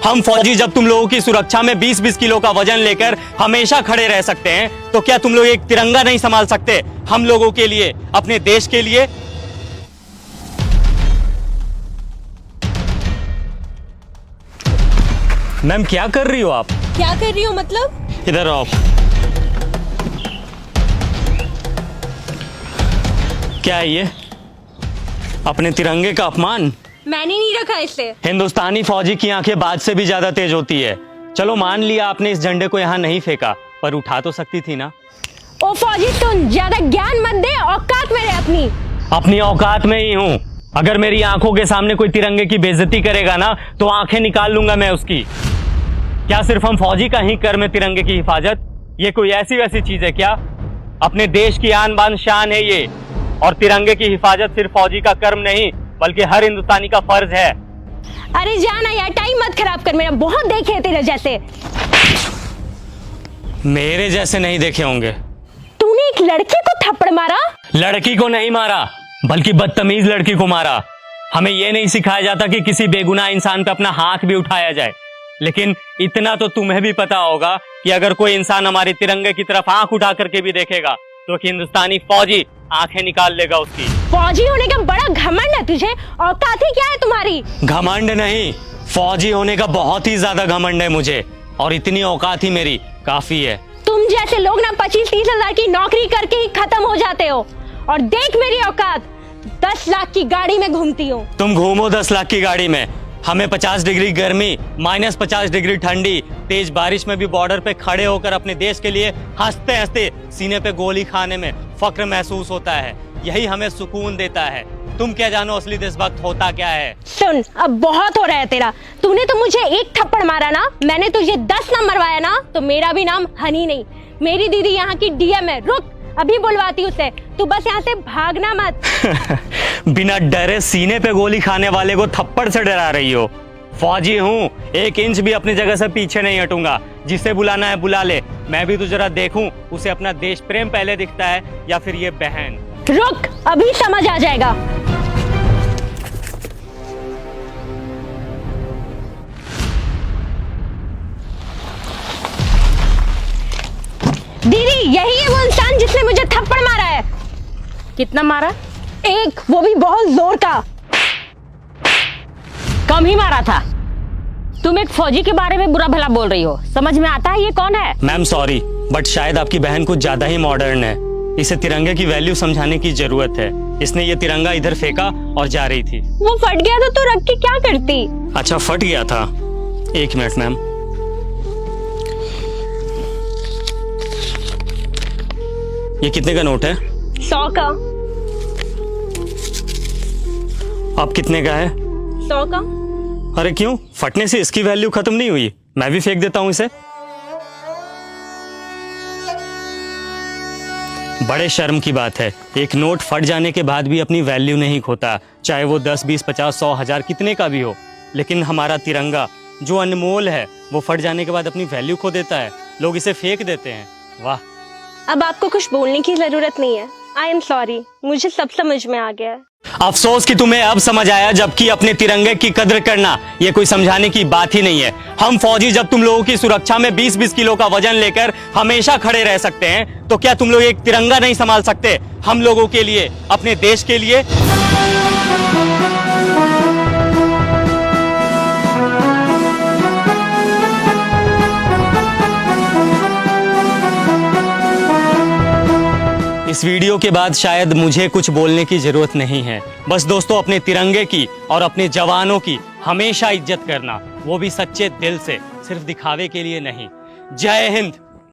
हम फौजी जब तुम लोगों की सुरक्षा में 20-20 किलो का वजन लेकर हमेशा खड़े रह सकते हैं, तो क्या तुम लोग एक तिरंगा नहीं संभाल सकते हम लोगों के लिए, अपने देश के लिए? मैम क्या कर रही हो आप? क्या कर रही हो मतलब? इधर आओ। क्या है ये? अपने तिरंगे का अपमान। मैंने नहीं रखा इसे। हिंदुस्तानी फौजी की आंखें बाज से भी ज्यादा तेज होती है। चलो मान लिया आपने इस झंडे को यहाँ नहीं फेंका, पर उठा तो सकती थी ना। ओ फौजी तुम ज्यादा ज्ञान मत दे, औकात में रह अपनी। अपनी औकात में ही हूँ। अगर मेरी आंखों के सामने कोई तिरंगे की बेइज्जती करेगा ना, तो आंखें निकाल लूंगा मैं उसकी। क्या सिर्फ हम फौजी का ही कर्म है तिरंगे की हिफाजत? ये कोई ऐसी वैसी चीज है क्या? अपने देश की आन बान शान है ये, और तिरंगे की हिफाजत सिर्फ फौजी का कर्म नहीं, बल्कि हर हिंदुस्तानी का फर्ज है। अरे जाना यार, टाइम मत खराब कर मेरा, बहुत देखे हैं तेरे जैसे। मेरे जैसे नहीं देखे होंगे। तूने एक लड़के को थप्पड़ मारा? लड़की को नहीं मारा, बल्कि बदतमीज लड़की को मारा। हमें यह नहीं सिखाया जाता कि किसी बेगुनाह इंसान पे अपना हाथ भी उठाया जाए, लेकिन इतना तो तुम्हें भी पता होगा कि अगर कोई इंसान हमारे तिरंगे की तरफ आंख उठा करके भी देखेगा, तो हिंदुस्तानी फौजी आंखें निकाल लेगा उसकी। फौजी होने का बड़ा घमंड है तुझे, औकात ही क्या है तुम्हारी? घमंड नहीं, फौजी होने का बहुत ही ज्यादा घमंड है मुझे, और इतनी औकात ही मेरी काफी है। तुम जैसे लोग ना 25-30 हजार की नौकरी करके ही खत्म हो जाते हो, और देख मेरी औकात, 10 लाख की गाड़ी में घूमती हूँ। तुम घूमो 10 लाख की गाड़ी में, हमें 50 डिग्री गर्मी, -50 डिग्री ठंडी, तेज बारिश में भी बॉर्डर पे खड़े होकर अपने देश के लिए हंसते हंसते सीने पे गोली खाने में फक्र महसूस होता है। यही हमें सुकून देता है। तुम क्या जानो असली देशभक्त होता क्या है? सुन, अब बहुत हो रहा है तेरा। तूने तो मुझे एक थप्पड़ मारा ना, मैंने तुझे 10 ना मरवाया ना, तो मेरा भी नाम हनी नहीं। मेरी दीदी यहाँ की डीएम है। रुक, अभी बुलवाती उसे। तू बस यहाँ से भागना मत। बिना डरे सीने पे गोली खाने वाले को थप्पड़ से डरा रही हो? फौजी हूँ, 1 इंच भी अपनी जगह से पीछे नहीं हटूंगा। जिसे बुलाना है बुला ले। मैं भी तो जरा देखूं उसे अपना देश प्रेम पहले दिखता है या फिर ये बहन। रुक, अभी समझ आ जाएगा। दीदी, यही है वो इंसान जिसने मुझे थप्पड़ मारा है। कितना मारा? एक, वो भी बहुत जोर का। कम ही मारा था। तुम एक फौजी के बारे में बुरा भला बोल रही हो, समझ में आता है ये कौन है? मैम सॉरी, बट शायद आपकी बहन कुछ ज्यादा ही मॉडर्न है। इसे तिरंगे की वैल्यू समझाने की जरूरत है। इसने ये तिरंगा इधर फेंका और जा रही थी। वो फट गया तो तू रख के क्या करती? अच्छा, फट गया था। 1 मिनट मैम। ये कितने का नोट है? 100 का। अब कितने का है? 100 का। अरे क्यों, फटने से इसकी वैल्यू खत्म नहीं हुई? मैं भी फेंक देता हूं इसे। बड़े शर्म की बात है, एक नोट फट जाने के बाद भी अपनी वैल्यू नहीं खोता, चाहे वो 10, 20, 50, 100, 1000 कितने का भी हो। लेकिन हमारा तिरंगा जो अनमोल है, वो फट जाने के बाद अपनी वैल्यू खो देता है। लोग इसे फेंक देते हैं। वाह। अब आपको कुछ बोलने की जरूरत नहीं है। आई एम सॉरी, मुझे सब समझ में आ गया है। अफसोस कि तुम्हें अब समझ आया, जबकि अपने तिरंगे की कद्र करना ये कोई समझाने की बात ही नहीं है। हम फौजी जब तुम लोगों की सुरक्षा में 20-20 किलो का वजन लेकर हमेशा खड़े रह सकते हैं, तो क्या तुम लोग एक तिरंगा नहीं संभाल सकते हम लोगों के लिए, अपने देश के लिए? इस वीडियो के बाद शायद मुझे कुछ बोलने की जरूरत नहीं है। बस दोस्तों, अपने तिरंगे की और अपने जवानों की हमेशा इज्जत करना, वो भी सच्चे दिल से, सिर्फ दिखावे के लिए नहीं। जय हिंद।